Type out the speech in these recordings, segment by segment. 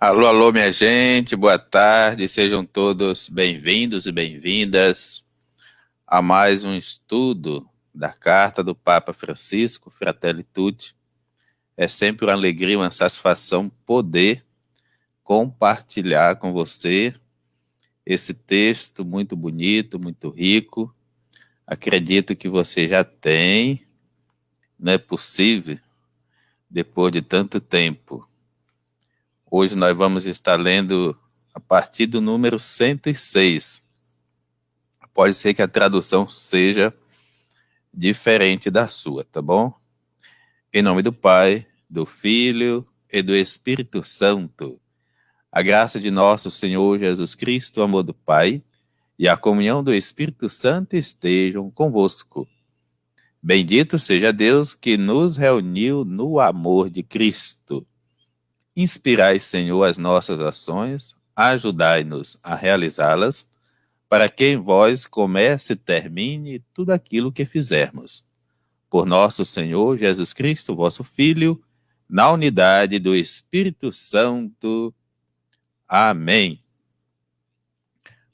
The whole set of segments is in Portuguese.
Alô, alô, minha gente, boa tarde, sejam todos bem-vindos e bem-vindas a mais um estudo da Carta do Papa Francisco, Fratelli Tutti. É sempre uma alegria, uma satisfação poder compartilhar com você esse texto muito bonito, muito rico. Acredito que você já tem, não é possível, depois de tanto tempo. Hoje nós vamos estar lendo a partir do número 106. Pode ser que a tradução seja diferente da sua, tá bom? Em nome do Pai, do Filho e do Espírito Santo. A graça de nosso Senhor Jesus Cristo, o amor do Pai e a comunhão do Espírito Santo estejam convosco. Bendito seja Deus que nos reuniu no amor de Cristo. Inspirai, Senhor, as nossas ações, ajudai-nos a realizá-las, para que em vós comece e termine tudo aquilo que fizermos. Por nosso Senhor Jesus Cristo, vosso Filho, na unidade do Espírito Santo. Amém.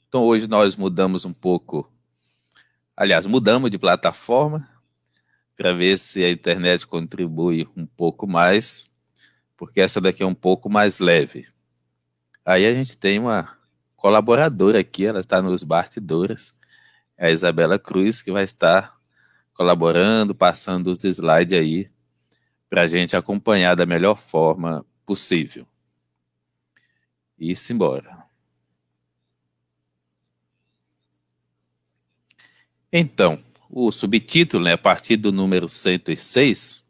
Então hoje nós mudamos um pouco, aliás, mudamos de plataforma, para ver se a internet contribui um pouco mais, porque essa daqui é um pouco mais leve. Aí a gente tem uma colaboradora aqui, ela está nos bastidores, é a Isabela Cruz, que vai estar colaborando, passando os slides aí, para a gente acompanhar da melhor forma possível. E simbora. Então, o subtítulo, né, a partir do número 106,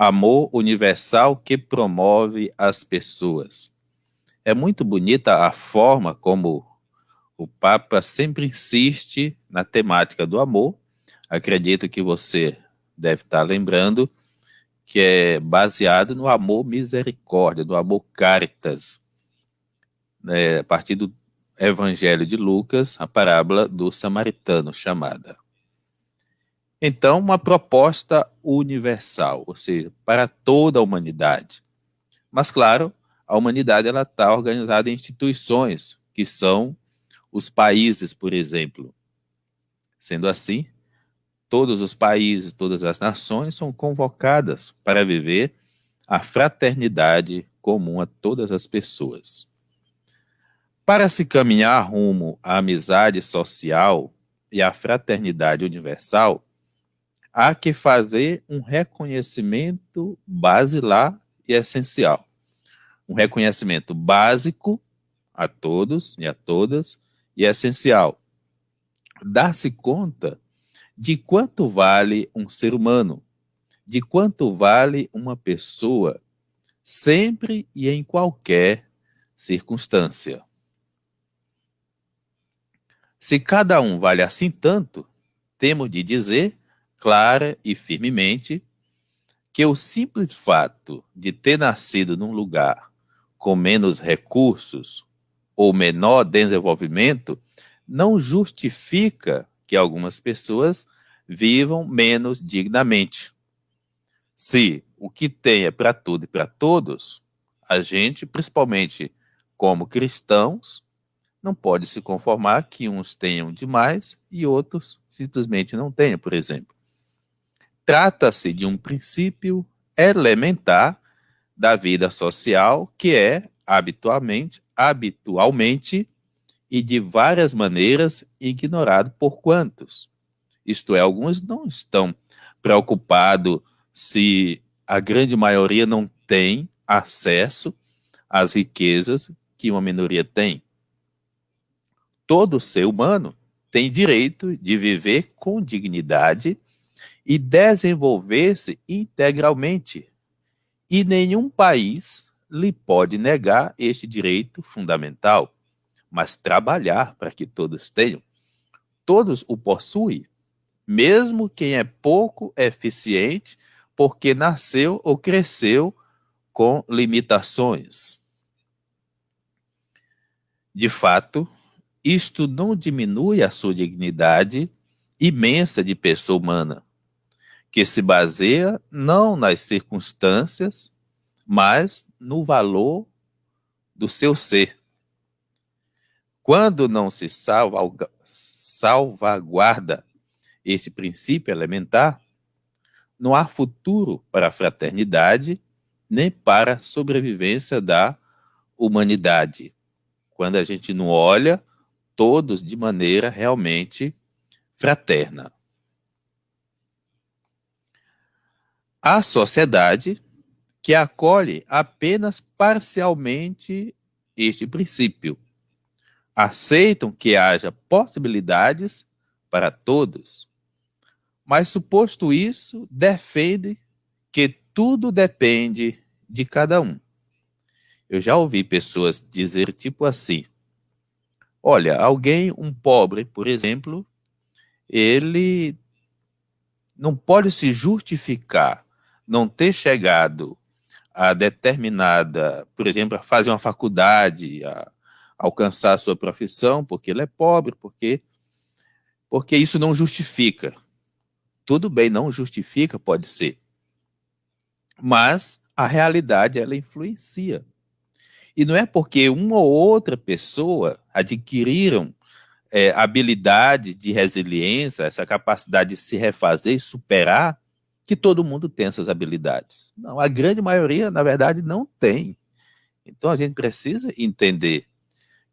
Amor Universal que Promove as Pessoas. É muito bonita a forma como o Papa sempre insiste na temática do amor. Acredito que você deve estar lembrando que é baseado no amor misericórdia, no amor caritas, né, a partir do Evangelho de Lucas, a parábola do samaritano chamada. Então, uma proposta universal, ou seja, para toda a humanidade. Mas, claro, a humanidade ela está organizada em instituições, que são os países, por exemplo. Sendo assim, todos os países, todas as nações são convocadas para viver a fraternidade comum a todas as pessoas. Para se caminhar rumo à amizade social e à fraternidade universal, há que fazer um reconhecimento basilar e essencial. Um reconhecimento básico a todos e a todas e essencial. Dar-se conta de quanto vale um ser humano, de quanto vale uma pessoa, sempre e em qualquer circunstância. Se cada um vale assim tanto, temos de dizer, clara e firmemente, que o simples fato de ter nascido num lugar com menos recursos ou menor desenvolvimento não justifica que algumas pessoas vivam menos dignamente. Se o que tem é para tudo e para todos, a gente, principalmente como cristãos, não pode se conformar que uns tenham demais e outros simplesmente não tenham, por exemplo. Trata-se de um princípio elementar da vida social que é habitualmente e de várias maneiras ignorado por quantos. Isto é, alguns não estão preocupados se a grande maioria não tem acesso às riquezas que uma minoria tem. Todo ser humano tem direito de viver com dignidade e desenvolver-se integralmente. E nenhum país lhe pode negar este direito fundamental, mas trabalhar para que todos tenham. Todos o possuem, mesmo quem é pouco eficiente, porque nasceu ou cresceu com limitações. De fato, isto não diminui a sua dignidade imensa de pessoa humana, que se baseia não nas circunstâncias, mas no valor do seu ser. Quando não se salvaguarda este princípio elementar, não há futuro para a fraternidade nem para a sobrevivência da humanidade. Quando a gente não olha todos de maneira realmente fraterna. A sociedade que acolhe apenas parcialmente este princípio. Aceitam que haja possibilidades para todos, mas suposto isso, defende que tudo depende de cada um. Eu já ouvi pessoas dizer tipo assim, olha, alguém, um pobre, por exemplo, ele não pode se justificar não ter chegado a determinada, por exemplo, a fazer uma faculdade, a alcançar a sua profissão, porque ele é pobre, porque isso não justifica. Tudo bem, não justifica, pode ser. Mas a realidade, ela influencia. E não é porque uma ou outra pessoa adquiriram habilidade de resiliência, essa capacidade de se refazer e superar, que todo mundo tem essas habilidades. Não, a grande maioria, na verdade, não tem. Então a gente precisa entender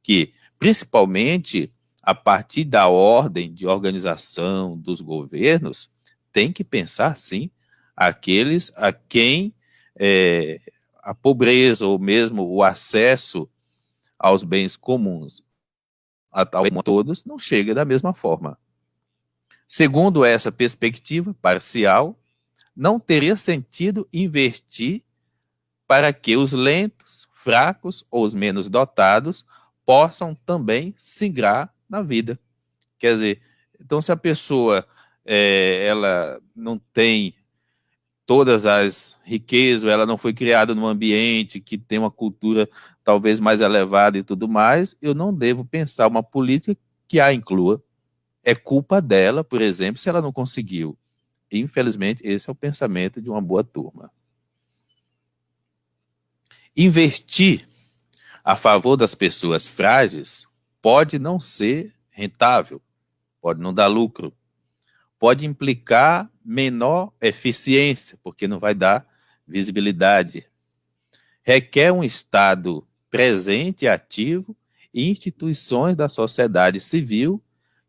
que, principalmente a partir da ordem de organização dos governos, tem que pensar, sim, aqueles a quem a pobreza ou mesmo o acesso aos bens comuns a todos não chega da mesma forma. Segundo essa perspectiva parcial, não teria sentido investir para que os lentos, fracos ou os menos dotados possam também singrar na vida. Quer dizer, então se a pessoa ela não tem todas as riquezas, ela não foi criada num ambiente que tem uma cultura talvez mais elevada e tudo mais, eu não devo pensar uma política que a inclua. É culpa dela, por exemplo, se ela não conseguiu. Infelizmente, esse é o pensamento de uma boa turma. Investir a favor das pessoas frágeis pode não ser rentável, pode não dar lucro, pode implicar menor eficiência, porque não vai dar visibilidade. Requer um Estado presente e ativo e instituições da sociedade civil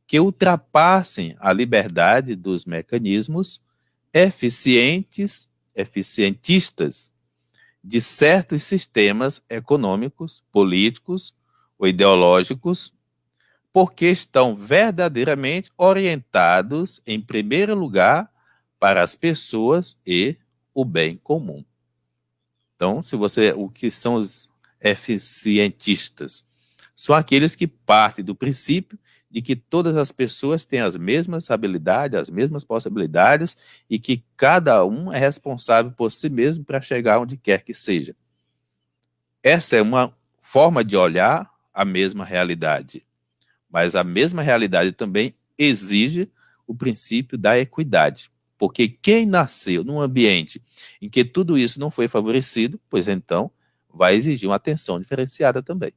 que ultrapassem a liberdade dos mecanismos eficientistas de certos sistemas econômicos, políticos ou ideológicos, porque estão verdadeiramente orientados, em primeiro lugar, para as pessoas e o bem comum. Então, o que são os eficientistas? São aqueles que partem do princípio de que todas as pessoas têm as mesmas habilidades, as mesmas possibilidades e que cada um é responsável por si mesmo para chegar onde quer que seja. Essa é uma forma de olhar a mesma realidade, mas a mesma realidade também exige o princípio da equidade, porque quem nasceu num ambiente em que tudo isso não foi favorecido, pois então vai exigir uma atenção diferenciada também.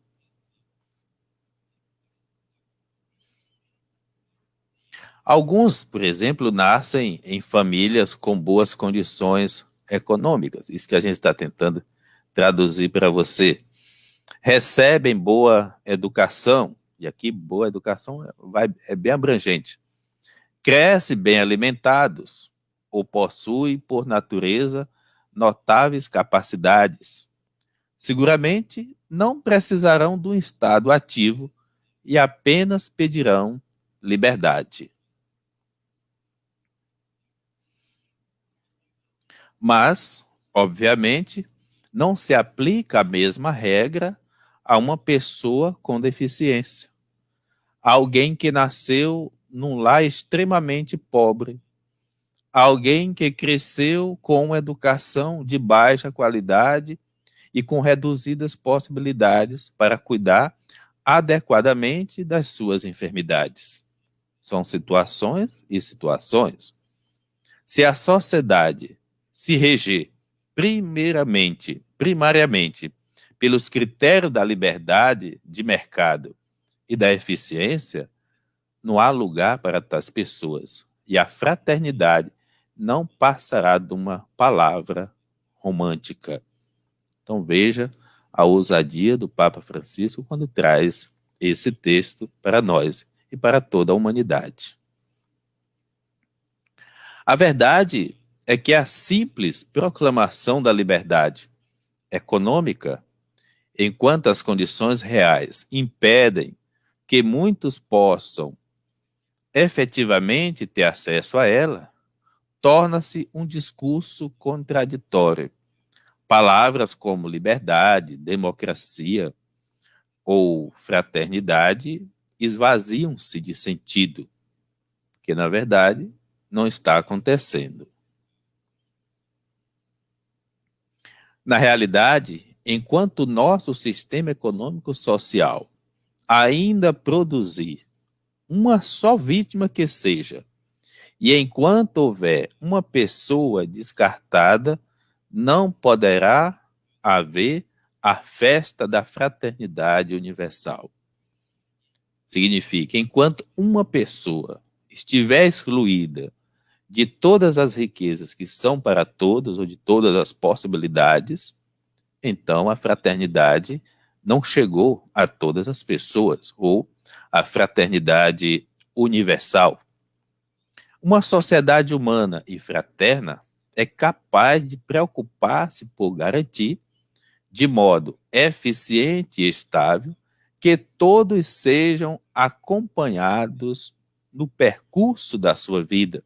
Alguns, por exemplo, nascem em famílias com boas condições econômicas. Isso que a gente está tentando traduzir para você. Recebem boa educação, e aqui boa educação é bem abrangente. Crescem bem alimentados, ou possuem, por natureza, notáveis capacidades. Seguramente não precisarão de um Estado ativo e apenas pedirão liberdade. Mas, obviamente, não se aplica a mesma regra a uma pessoa com deficiência. Alguém que nasceu num lar extremamente pobre. Alguém que cresceu com uma educação de baixa qualidade e com reduzidas possibilidades para cuidar adequadamente das suas enfermidades. São situações e situações. Se a sociedade se reger primariamente pelos critérios da liberdade de mercado e da eficiência, não há lugar para tais pessoas. E a fraternidade não passará de uma palavra romântica. Então veja a ousadia do Papa Francisco quando traz esse texto para nós e para toda a humanidade. A verdade é que a simples proclamação da liberdade econômica, enquanto as condições reais impedem que muitos possam efetivamente ter acesso a ela, torna-se um discurso contraditório. Palavras como liberdade, democracia ou fraternidade esvaziam-se de sentido, que na verdade não está acontecendo. Na realidade, enquanto o nosso sistema econômico-social ainda produzir uma só vítima que seja, e enquanto houver uma pessoa descartada, não poderá haver a festa da fraternidade universal. Significa, enquanto uma pessoa estiver excluída de todas as riquezas que são para todos, ou de todas as possibilidades, então a fraternidade não chegou a todas as pessoas, ou a fraternidade universal. Uma sociedade humana e fraterna é capaz de preocupar-se por garantir, de modo eficiente e estável, que todos sejam acompanhados no percurso da sua vida,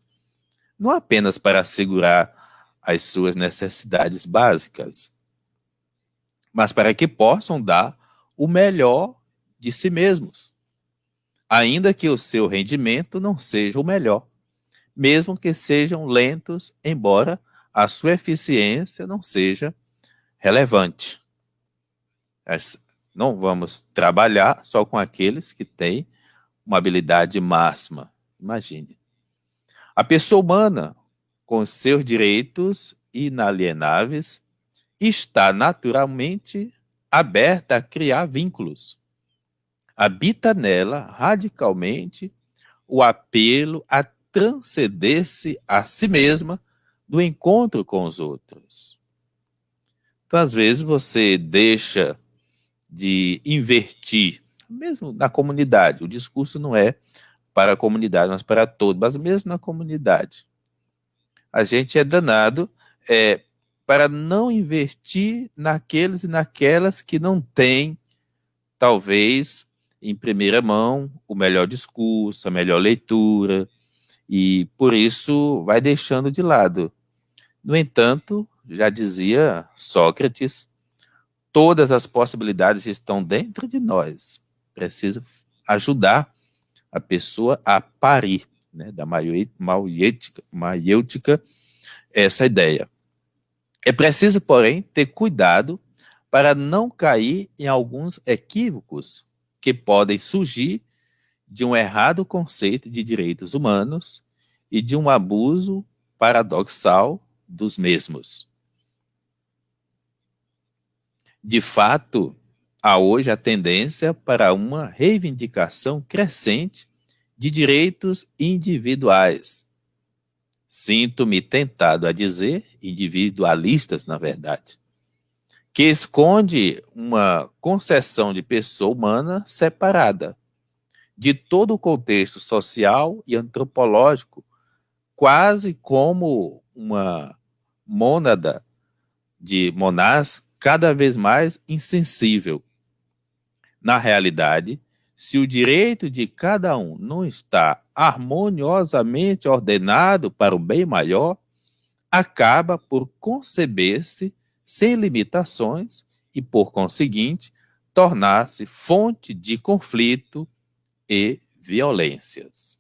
não apenas para assegurar as suas necessidades básicas, mas para que possam dar o melhor de si mesmos, ainda que o seu rendimento não seja o melhor, mesmo que sejam lentos, embora a sua eficiência não seja relevante. Não vamos trabalhar só com aqueles que têm uma habilidade máxima. Imagine. A pessoa humana, com seus direitos inalienáveis, está naturalmente aberta a criar vínculos. Habita nela radicalmente o apelo a transcender-se a si mesma no encontro com os outros. Então, às vezes, você deixa de invertir, mesmo na comunidade. O discurso não é para a comunidade, mas para todos, mas mesmo na comunidade. A gente é danado para não investir naqueles e naquelas que não têm, talvez, em primeira mão, o melhor discurso, a melhor leitura, e por isso vai deixando de lado. No entanto, já dizia Sócrates, todas as possibilidades estão dentro de nós. Preciso ajudar a pessoa a parir, né, da maiêutica, essa ideia. É preciso, porém, ter cuidado para não cair em alguns equívocos que podem surgir de um errado conceito de direitos humanos e de um abuso paradoxal dos mesmos. De fato, há hoje a tendência para uma reivindicação crescente de direitos individuais. Sinto-me tentado a dizer, individualistas, na verdade, que esconde uma concepção de pessoa humana separada de todo o contexto social e antropológico, quase como uma mônada de monás cada vez mais insensível. Na realidade, se o direito de cada um não está harmoniosamente ordenado para o bem maior, acaba por conceber-se sem limitações e, por conseguinte, tornar-se fonte de conflito e violências.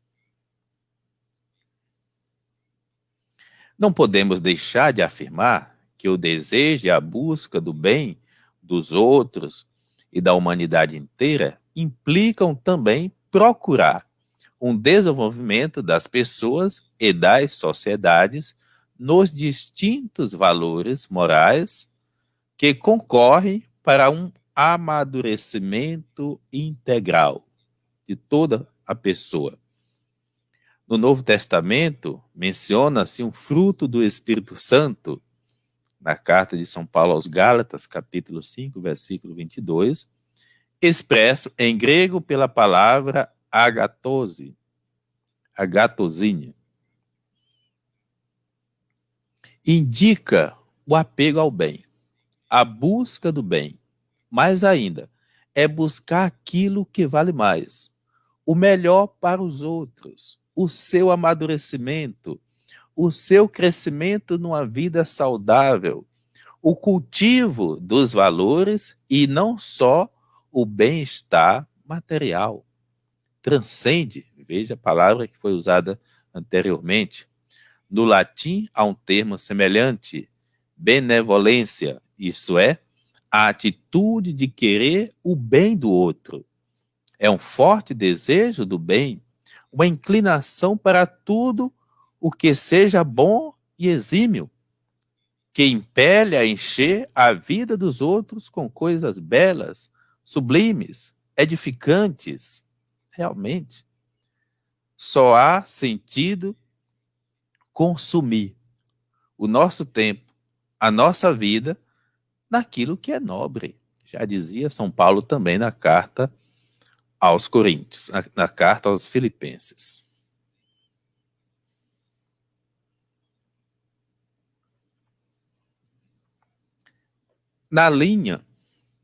Não podemos deixar de afirmar que o desejo e a busca do bem dos outros e da humanidade inteira implicam também procurar um desenvolvimento das pessoas e das sociedades nos distintos valores morais que concorrem para um amadurecimento integral de toda a pessoa. No Novo Testamento, menciona-se um fruto do Espírito Santo, na carta de São Paulo aos Gálatas, capítulo 5, versículo 22, expresso em grego pela palavra agatose, agatosinha. Indica o apego ao bem, a busca do bem. Mais ainda, é buscar aquilo que vale mais, o melhor para os outros, o seu amadurecimento, o seu crescimento numa vida saudável, o cultivo dos valores e não só o bem-estar material. Transcende, veja a palavra que foi usada anteriormente. No latim há um termo semelhante, benevolência, isto é, a atitude de querer o bem do outro. É um forte desejo do bem, uma inclinação para tudo o que seja bom e exímio, que impele a encher a vida dos outros com coisas belas, sublimes, edificantes. Realmente, só há sentido consumir o nosso tempo, a nossa vida, naquilo que é nobre. Já dizia São Paulo também na carta aos Coríntios, na carta aos Filipenses.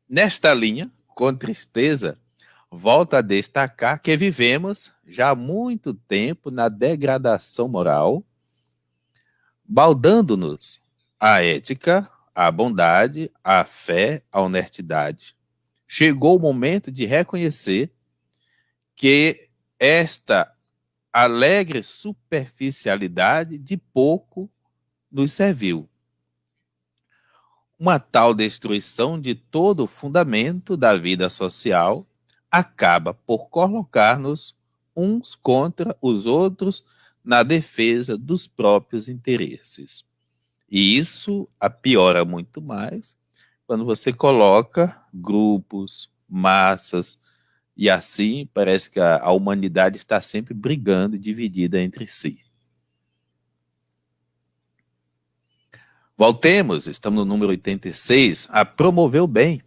Nesta linha, com tristeza, volto a destacar que vivemos já há muito tempo na degradação moral, baldando-nos a ética, a bondade, a fé, a honestidade. Chegou o momento de reconhecer que esta alegre superficialidade de pouco nos serviu. Uma tal destruição de todo o fundamento da vida social acaba por colocar-nos uns contra os outros na defesa dos próprios interesses. E isso apiora muito mais quando você coloca grupos, massas, e assim parece que a humanidade está sempre brigando e dividida entre si. Voltemos, estamos no número 86, a promover o bem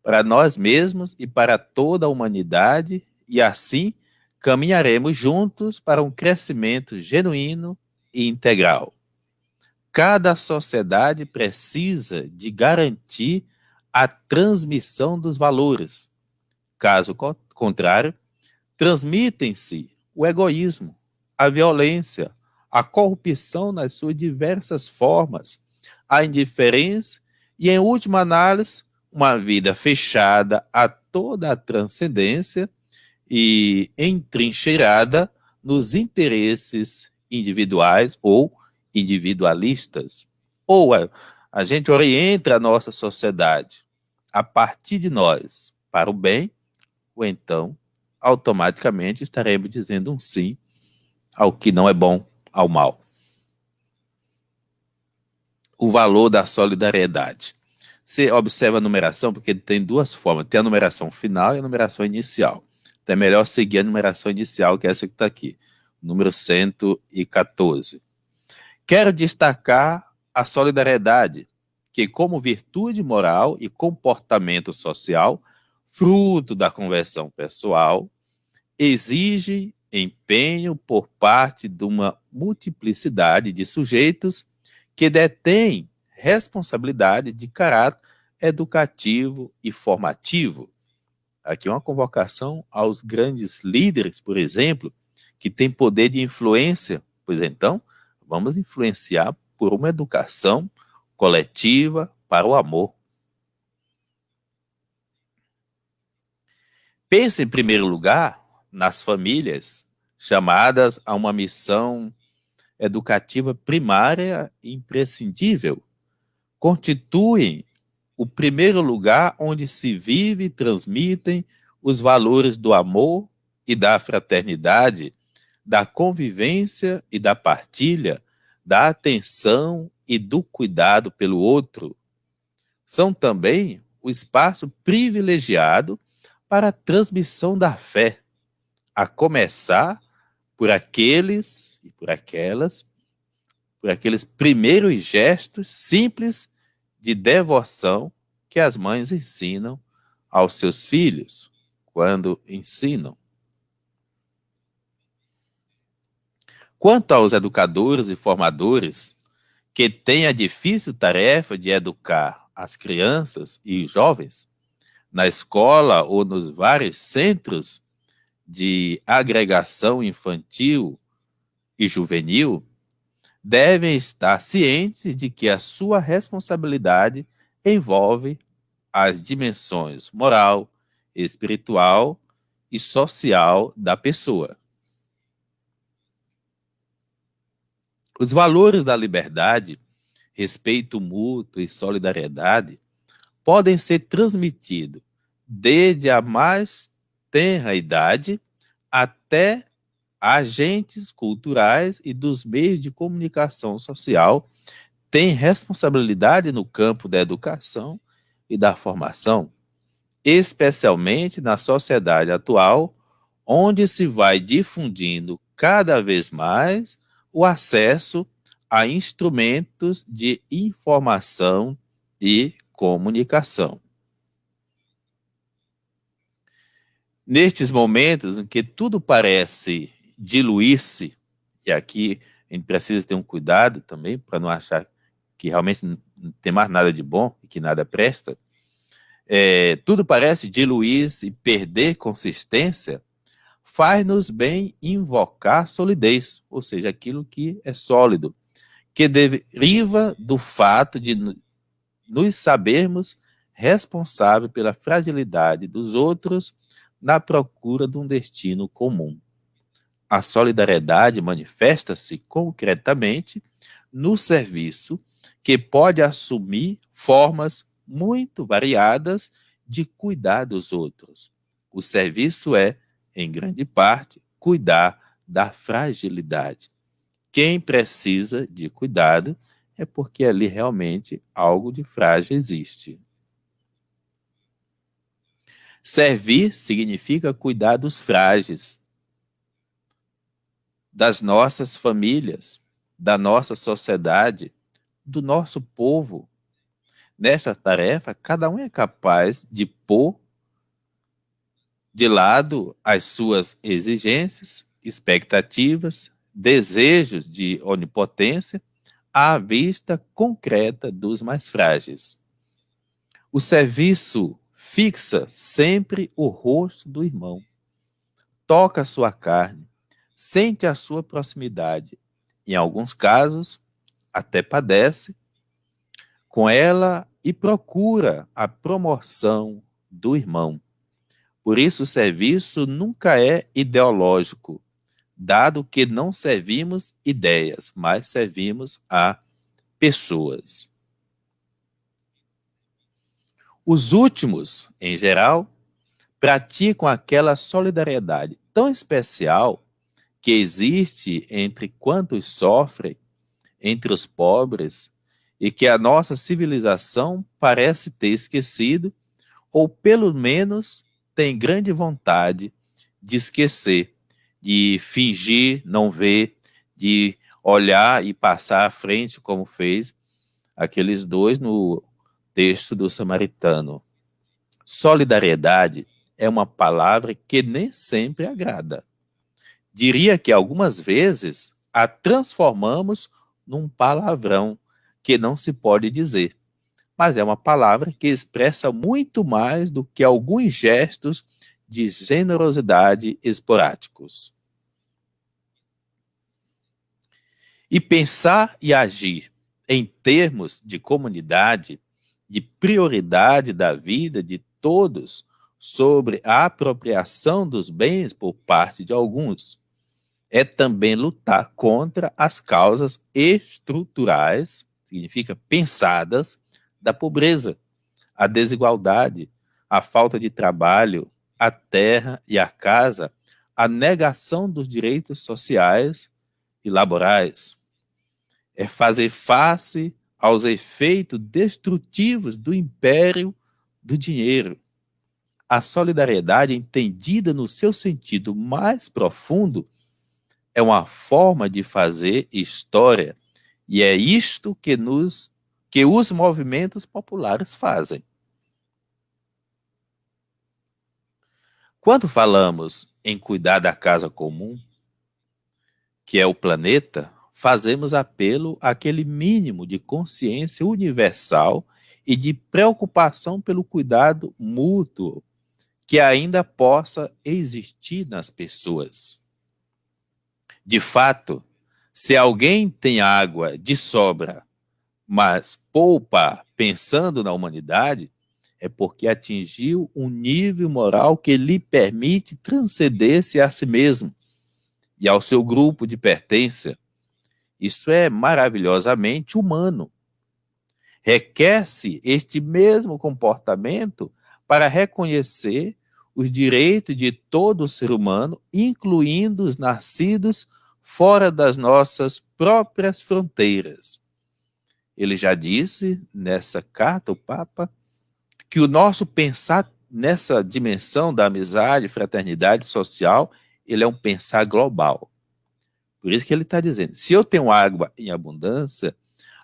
para nós mesmos e para toda a humanidade, e assim caminharemos juntos para um crescimento genuíno e integral. Cada sociedade precisa de garantir a transmissão dos valores. Caso contrário, transmitem-se o egoísmo, a violência, a corrupção nas suas diversas formas, a indiferença e, em última análise, uma vida fechada a toda a transcendência e entrincheirada nos interesses individuais ou individualistas. Ou a gente orienta a nossa sociedade a partir de nós para o bem, ou então automaticamente estaremos dizendo um sim ao que não é bom, ao mal. O valor da solidariedade. Você observa a numeração, porque tem duas formas. Tem a numeração final e a numeração inicial. Então é melhor seguir a numeração inicial, que é essa que está aqui. Número 114. Quero destacar a solidariedade, que como virtude moral e comportamento social, fruto da conversão pessoal, exige empenho por parte de uma multiplicidade de sujeitos que detêm responsabilidade de caráter educativo e formativo. Aqui uma convocação aos grandes líderes, por exemplo, que têm poder de influência. Pois então, vamos influenciar por uma educação coletiva para o amor. Pense, em primeiro lugar, nas famílias chamadas a uma missão educativa primária e imprescindível. Constituem o primeiro lugar onde se vive e transmitem os valores do amor e da fraternidade, da convivência e da partilha, da atenção e do cuidado pelo outro. São também o espaço privilegiado para a transmissão da fé, a começar por aqueles e por aquelas, por aqueles primeiros gestos simples de devoção que as mães ensinam aos seus filhos, quando ensinam. Quanto aos educadores e formadores que têm a difícil tarefa de educar as crianças e os jovens, na escola ou nos vários centros de agregação infantil e juvenil, devem estar cientes de que a sua responsabilidade envolve as dimensões moral, espiritual e social da pessoa. Os valores da liberdade, respeito mútuo e solidariedade podem ser transmitidos desde a mais tenra idade até agentes culturais e dos meios de comunicação social têm responsabilidade no campo da educação e da formação, especialmente na sociedade atual, onde se vai difundindo cada vez mais o acesso a instrumentos de informação e comunicação. Nestes momentos em que tudo parece diluir-se, e aqui a gente precisa ter um cuidado também para não achar que realmente não tem mais nada de bom e que nada presta, tudo parece diluir-se e perder consistência, faz-nos bem invocar solidez, ou seja, aquilo que é sólido, que deriva do fato de nos sabermos responsáveis pela fragilidade dos outros na procura de um destino comum. A solidariedade manifesta-se concretamente no serviço, que pode assumir formas muito variadas de cuidar dos outros. O serviço é, em grande parte, cuidar da fragilidade. Quem precisa de cuidado é porque ali realmente algo de frágil existe. Servir significa cuidar dos frágeis, das nossas famílias, da nossa sociedade, do nosso povo. Nessa tarefa, cada um é capaz de pôr de lado as suas exigências, expectativas, desejos de onipotência à vista concreta dos mais frágeis. O serviço fixa sempre o rosto do irmão, toca a sua carne, sente a sua proximidade, em alguns casos até padece com ela e procura a promoção do irmão. Por isso o serviço nunca é ideológico, dado que não servimos ideias, mas servimos a pessoas. Os últimos, em geral, praticam aquela solidariedade tão especial que existe entre quantos sofrem, entre os pobres, e que a nossa civilização parece ter esquecido, ou pelo menos tem grande vontade de esquecer, de fingir não ver, de olhar e passar à frente, como fez aqueles dois no texto do Samaritano. Solidariedade é uma palavra que nem sempre agrada. Diria que algumas vezes a transformamos num palavrão que não se pode dizer. Mas é uma palavra que expressa muito mais do que alguns gestos de generosidade esporádicos. E pensar e agir em termos de comunidade, de prioridade da vida de todos sobre a apropriação dos bens por parte de alguns, é também lutar contra as causas estruturais, significa pensadas, da pobreza, a desigualdade, a falta de trabalho, a terra e a casa, a negação dos direitos sociais e laborais. É fazer face aos efeitos destrutivos do império do dinheiro. A solidariedade, entendida no seu sentido mais profundo, é uma forma de fazer história, e é isto que os movimentos populares fazem. Quando falamos em cuidar da casa comum, que é o planeta, fazemos apelo àquele mínimo de consciência universal e de preocupação pelo cuidado mútuo que ainda possa existir nas pessoas. De fato, se alguém tem água de sobra, mas poupa pensando na humanidade, é porque atingiu um nível moral que lhe permite transcender-se a si mesmo e ao seu grupo de pertença. Isso é maravilhosamente humano. Requer-se este mesmo comportamento para reconhecer os direitos de todo ser humano, incluindo os nascidos fora das nossas próprias fronteiras. Ele já disse nessa carta, o Papa, que o nosso pensar nessa dimensão da amizade, fraternidade social, ele é um pensar global. Por isso que ele está dizendo, se eu tenho água em abundância,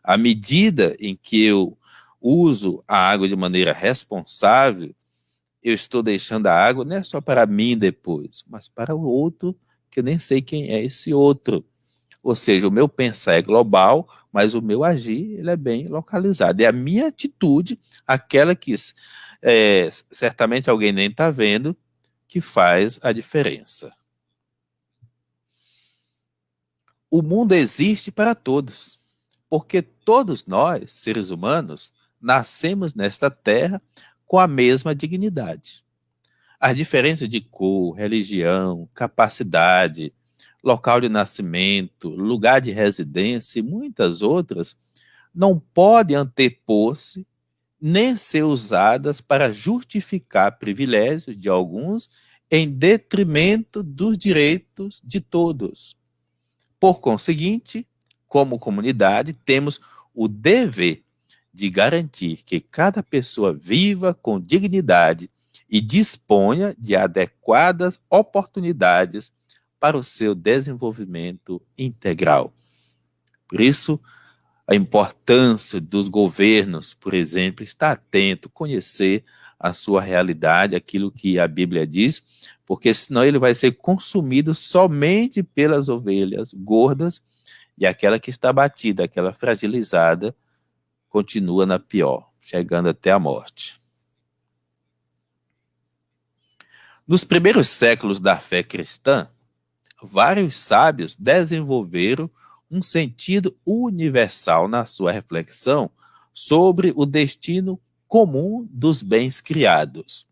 à medida em que eu uso a água de maneira responsável, eu estou deixando a água não é só para mim depois, mas para o outro, que eu nem sei quem é esse outro. Ou seja, o meu pensar é global, mas o meu agir ele é bem localizado. É a minha atitude, aquela que certamente alguém nem está vendo, que faz a diferença. O mundo existe para todos, porque todos nós, seres humanos, nascemos nesta terra com a mesma dignidade. As diferenças de cor, religião, capacidade, local de nascimento, lugar de residência e muitas outras não podem antepor-se nem ser usadas para justificar privilégios de alguns em detrimento dos direitos de todos. Por conseguinte, como comunidade, temos o dever de garantir que cada pessoa viva com dignidade e disponha de adequadas oportunidades para o seu desenvolvimento integral. Por isso, a importância dos governos, por exemplo, estar atento, conhecer a sua realidade, aquilo que a Bíblia diz, porque senão ele vai ser consumido somente pelas ovelhas gordas e aquela que está batida, aquela fragilizada, continua na pior, chegando até a morte. Nos primeiros séculos da fé cristã, vários sábios desenvolveram um sentido universal na sua reflexão sobre o destino comum dos bens criados,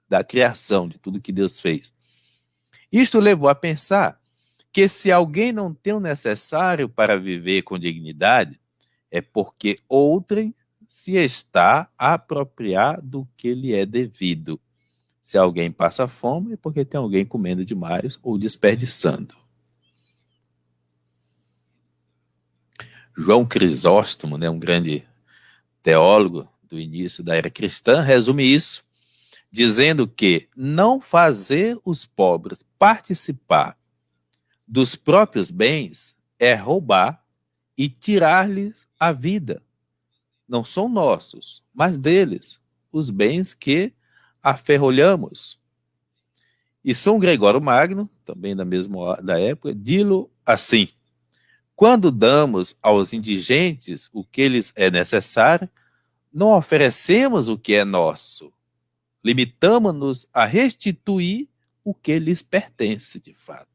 da criação, de tudo que Deus fez. Isto levou a pensar que se alguém não tem o necessário para viver com dignidade, é porque outrem se está a apropriar do que lhe é devido. Se alguém passa fome, é porque tem alguém comendo demais ou desperdiçando. João Crisóstomo, um grande teólogo do início da era cristã, resume isso, dizendo que não fazer os pobres participar dos próprios bens é roubar e tirar-lhes a vida. Não são nossos, mas deles, os bens que aferrolhamos. E São Gregório Magno, também da época, dilo assim: quando damos aos indigentes o que lhes é necessário, não oferecemos o que é nosso, limitamos-nos a restituir o que lhes pertence de fato.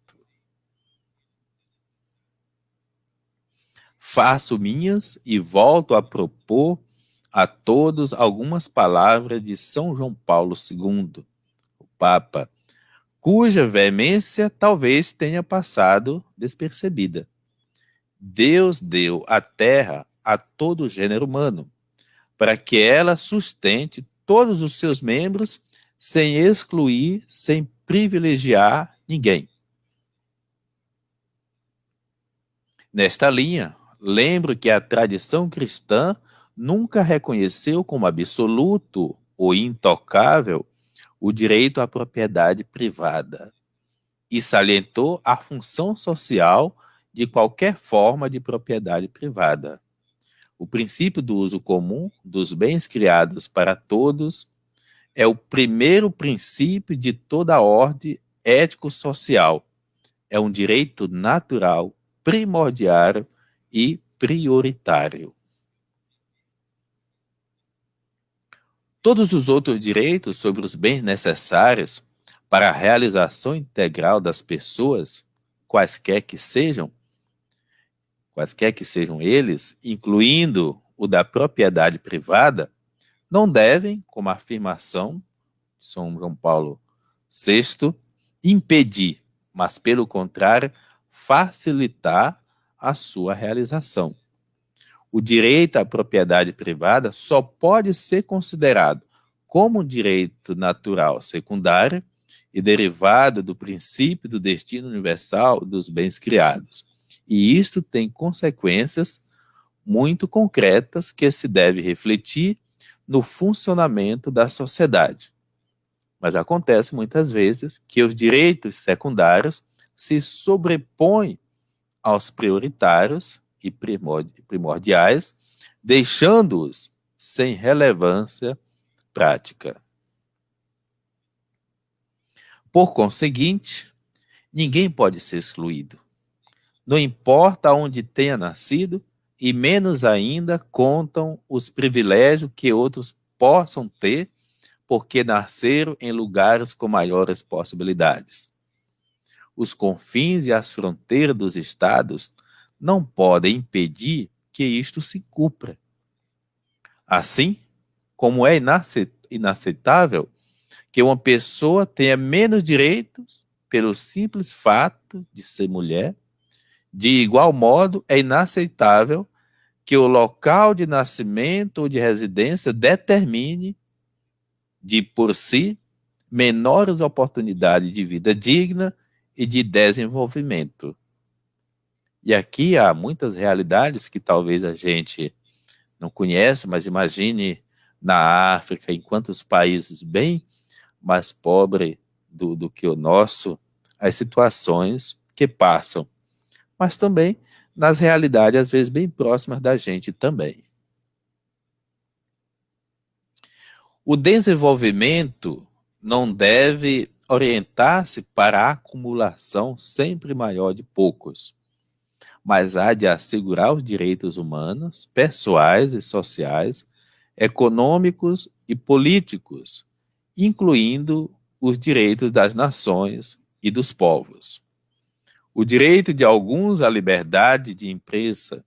Faço minhas e volto a propor a todos algumas palavras de São João Paulo II, o Papa, cuja veemência talvez tenha passado despercebida. Deus deu a terra a todo o gênero humano, para que ela sustente todos os seus membros sem excluir, sem privilegiar ninguém. Nesta linha, lembro que a tradição cristã nunca reconheceu como absoluto ou intocável o direito à propriedade privada e salientou a função social de qualquer forma de propriedade privada. O princípio do uso comum dos bens criados para todos é o primeiro princípio de toda a ordem ético-social. É um direito natural, primordial e prioritário. Todos os outros direitos sobre os bens necessários para a realização integral das pessoas, quaisquer que sejam eles, incluindo o da propriedade privada, não devem, como a afirmação de São João Paulo VI, impedir, mas, pelo contrário, facilitar a sua realização. O direito à propriedade privada só pode ser considerado como um direito natural secundário e derivado do princípio do destino universal dos bens criados. E isto tem consequências muito concretas que se deve refletir no funcionamento da sociedade. Mas acontece muitas vezes que os direitos secundários se sobrepõem aos prioritários e primordiais, deixando-os sem relevância prática. Por conseguinte, ninguém pode ser excluído. Não importa onde tenha nascido, e menos ainda contam os privilégios que outros possam ter porque nasceram em lugares com maiores possibilidades. Os confins e as fronteiras dos estados não podem impedir que isto se cumpra. Assim, como é inaceitável que uma pessoa tenha menos direitos pelo simples fato de ser mulher, de igual modo é inaceitável que o local de nascimento ou de residência determine, de por si, menores oportunidades de vida digna e de desenvolvimento. E aqui há muitas realidades que talvez a gente não conheça, mas imagine na África, em quantos países bem mais pobres do que o nosso, as situações que passam, mas também nas realidades às vezes bem próximas da gente também. O desenvolvimento não deve orientar-se para a acumulação sempre maior de poucos, mas há de assegurar os direitos humanos, pessoais e sociais, econômicos e políticos, incluindo os direitos das nações e dos povos. O direito de alguns à liberdade de empresa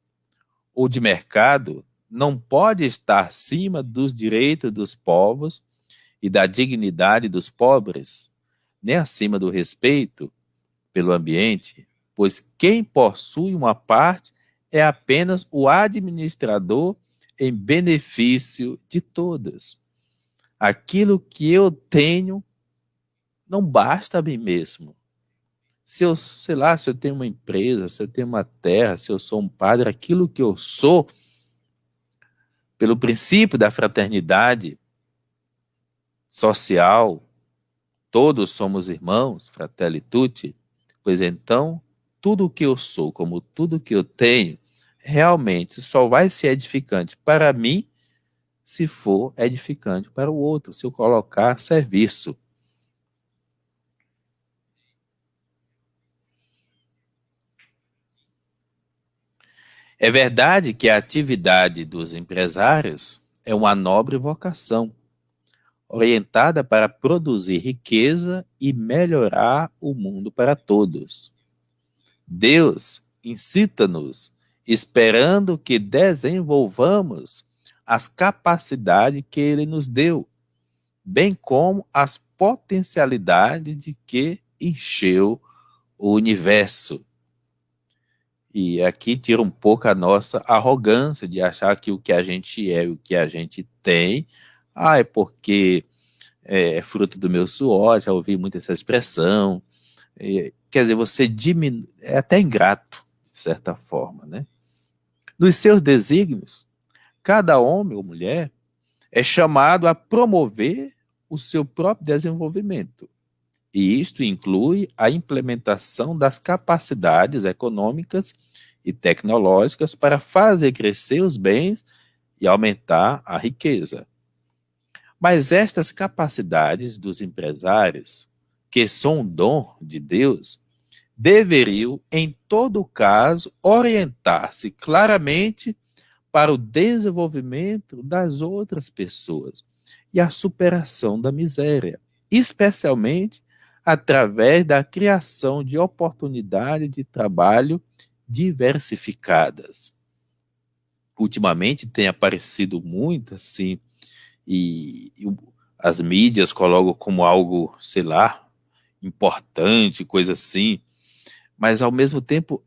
ou de mercado não pode estar acima dos direitos dos povos e da dignidade dos pobres, nem acima do respeito pelo ambiente, pois quem possui uma parte é apenas o administrador em benefício de todos. Aquilo que eu tenho não basta a mim mesmo. Se eu, sei lá, se eu tenho uma empresa, se eu tenho uma terra, se eu sou um padre, aquilo que eu sou, pelo princípio da fraternidade social, todos somos irmãos, fratelli tutti, pois então, tudo o que eu sou, como tudo que eu tenho, realmente só vai ser edificante para mim se for edificante para o outro, se eu colocar a serviço. É verdade que a atividade dos empresários é uma nobre vocação, orientada para produzir riqueza e melhorar o mundo para todos. Deus incita-nos, esperando que desenvolvamos as capacidades que Ele nos deu, bem como as potencialidades de que encheu o universo. E aqui tira um pouco a nossa arrogância de achar que o que a gente é, o que a gente tem, é porque é fruto do meu suor, já ouvi muito essa expressão. Quer dizer, você diminui, é até ingrato, de certa forma, né? Nos seus desígnios, cada homem ou mulher é chamado a promover o seu próprio desenvolvimento. E isto inclui a implementação das capacidades econômicas e tecnológicas para fazer crescer os bens e aumentar a riqueza. Mas estas capacidades dos empresários, que são um dom de Deus, deveriam, em todo caso, orientar-se claramente para o desenvolvimento das outras pessoas e a superação da miséria, especialmente através da criação de oportunidades de trabalho diversificadas. Ultimamente tem aparecido muito assim, e as mídias colocam como algo, sei lá, importante, coisa assim, mas ao mesmo tempo,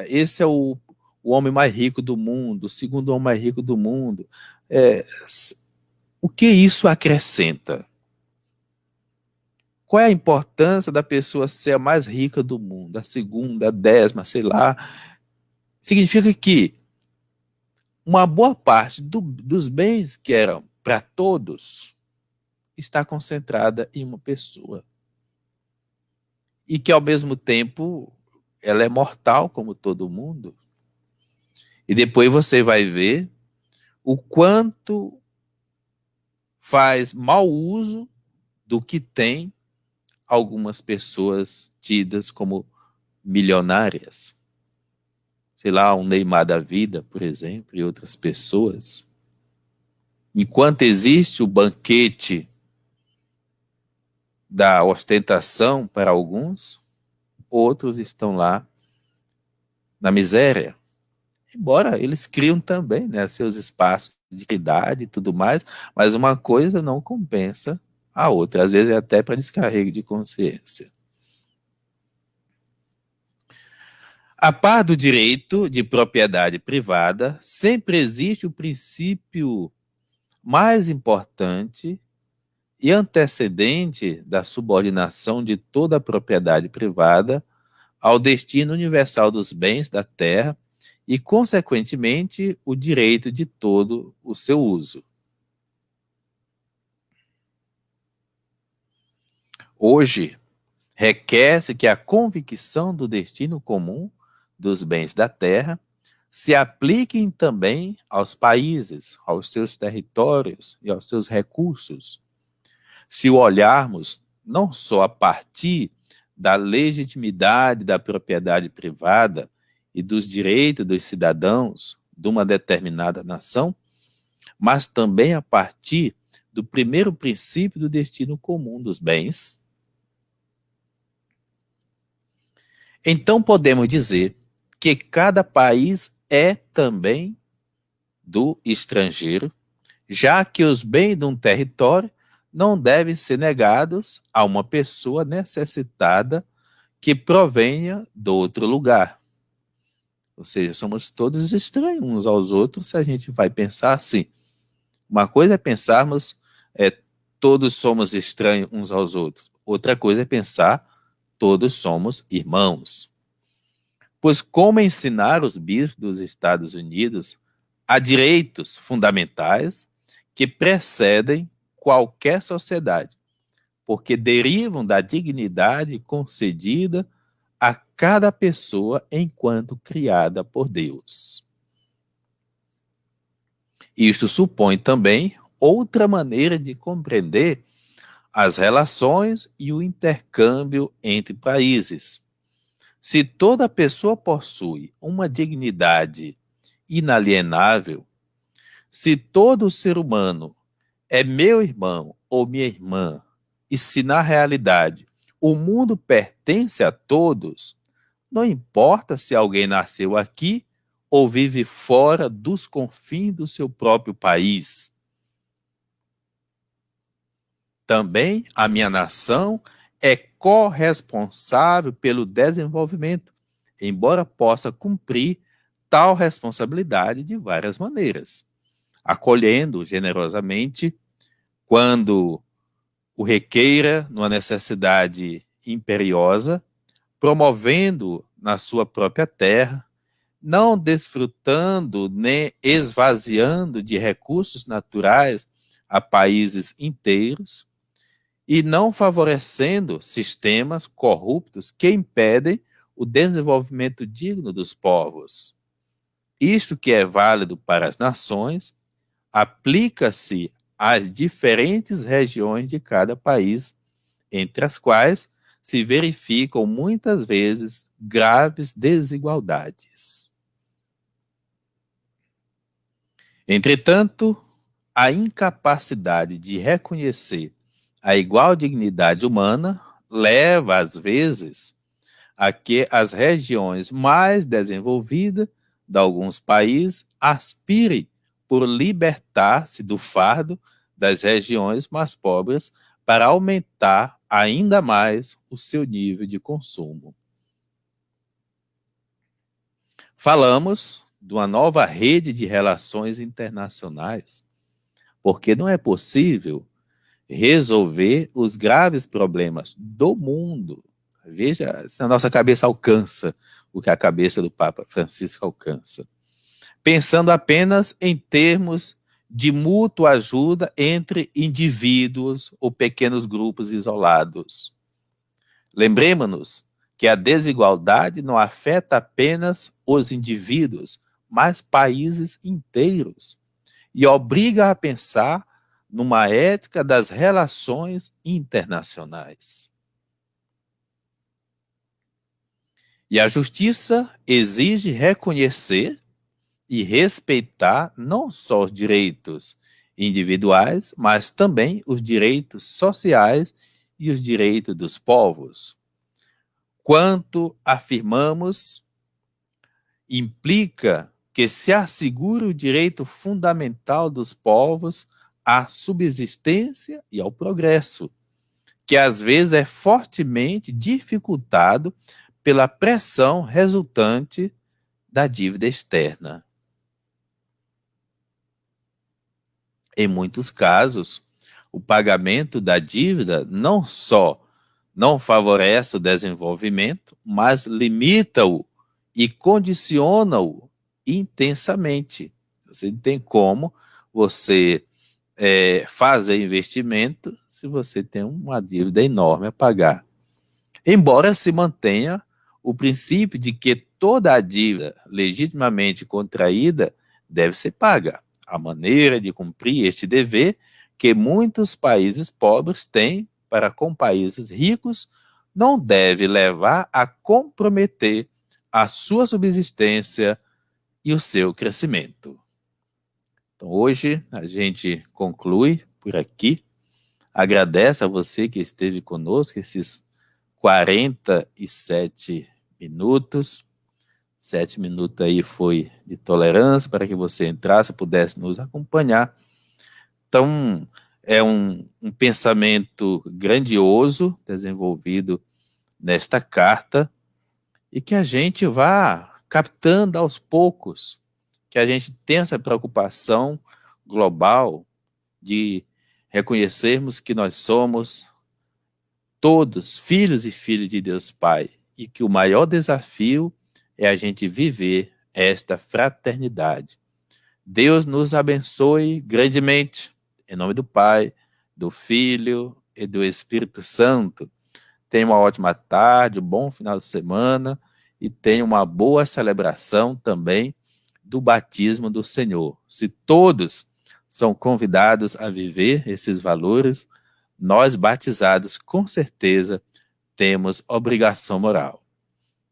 esse é o homem mais rico do mundo, o segundo homem mais rico do mundo. O que isso acrescenta? Qual é a importância da pessoa ser a mais rica do mundo, a segunda, a décima, sei lá? Significa que uma boa parte dos bens que eram para todos está concentrada em uma pessoa. E que, ao mesmo tempo, ela é mortal, como todo mundo. E depois você vai ver o quanto faz mau uso do que tem algumas pessoas tidas como milionárias. Sei lá, um Neymar da vida, por exemplo, e outras pessoas. Enquanto existe o banquete da ostentação para alguns, outros estão lá na miséria. Embora eles criam também, né, seus espaços de idade e tudo mais, mas uma coisa não compensa a outra. Às vezes é até para descarrego de consciência. A par do direito de propriedade privada, sempre existe o princípio mais importante e antecedente da subordinação de toda a propriedade privada ao destino universal dos bens da terra e, consequentemente, o direito de todo o seu uso. Hoje, requer-se que a convicção do destino comum dos bens da terra se apliquem também aos países, aos seus territórios e aos seus recursos. Se o olharmos não só a partir da legitimidade da propriedade privada e dos direitos dos cidadãos de uma determinada nação, mas também a partir do primeiro princípio do destino comum dos bens, então podemos dizer que cada país é também do estrangeiro, já que os bens de um território não devem ser negados a uma pessoa necessitada que provenha do outro lugar. Ou seja, somos todos estranhos uns aos outros se a gente vai pensar assim. Uma coisa é pensarmos, todos somos estranhos uns aos outros. Outra coisa é pensar, todos somos irmãos. Pois como ensinar os bispos dos Estados Unidos a direitos fundamentais que precedem qualquer sociedade, porque derivam da dignidade concedida a cada pessoa enquanto criada por Deus. Isto supõe também outra maneira de compreender as relações e o intercâmbio entre países. Se toda pessoa possui uma dignidade inalienável, se todo ser humano é meu irmão ou minha irmã, e se na realidade o mundo pertence a todos, não importa se alguém nasceu aqui ou vive fora dos confins do seu próprio país. Também a minha nação é corresponsável pelo desenvolvimento, embora possa cumprir tal responsabilidade de várias maneiras, acolhendo generosamente quando o requeira numa necessidade imperiosa, promovendo na sua própria terra, não desfrutando nem esvaziando de recursos naturais a países inteiros e não favorecendo sistemas corruptos que impedem o desenvolvimento digno dos povos. Isto que é válido para as nações aplica-se às diferentes regiões de cada país, entre as quais se verificam muitas vezes graves desigualdades. Entretanto, a incapacidade de reconhecer a igual dignidade humana leva, às vezes, a que as regiões mais desenvolvidas de alguns países aspirem por libertar-se do fardo das regiões mais pobres para aumentar ainda mais o seu nível de consumo. Falamos de uma nova rede de relações internacionais, porque não é possível resolver os graves problemas do mundo. Veja se a nossa cabeça alcança o que a cabeça do Papa Francisco alcança. Pensando apenas em termos de mútua ajuda entre indivíduos ou pequenos grupos isolados. Lembremos-nos que a desigualdade não afeta apenas os indivíduos, mas países inteiros, e obriga a pensar numa ética das relações internacionais. E a justiça exige reconhecer e respeitar não só os direitos individuais, mas também os direitos sociais e os direitos dos povos. Quanto afirmamos, implica que se assegure o direito fundamental dos povos à subsistência e ao progresso, que às vezes é fortemente dificultado pela pressão resultante da dívida externa. Em muitos casos, o pagamento da dívida não só não favorece o desenvolvimento, mas limita-o e condiciona-o intensamente. Você não tem como você fazer investimento se você tem uma dívida enorme a pagar. Embora se mantenha o princípio de que toda a dívida legitimamente contraída deve ser paga. A maneira de cumprir este dever que muitos países pobres têm para com países ricos não deve levar a comprometer a sua subsistência e o seu crescimento. Então, hoje a gente conclui por aqui. Agradece a você que esteve conosco esses 47 minutos. 7 minutos aí foi de tolerância para que você entrasse, pudesse nos acompanhar. Então, é um pensamento grandioso desenvolvido nesta carta e que a gente vá captando aos poucos, que a gente tenha essa preocupação global de reconhecermos que nós somos todos filhos e filhas de Deus Pai e que o maior desafio é a gente viver esta fraternidade. Deus nos abençoe grandemente. Em nome do Pai, do Filho e do Espírito Santo. Tenha uma ótima tarde, um bom final de semana e tenha uma boa celebração também do batismo do Senhor. Se todos são convidados a viver esses valores, nós batizados, com certeza, temos obrigação moral.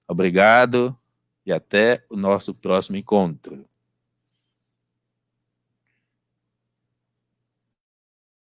Obrigado e até o nosso próximo encontro.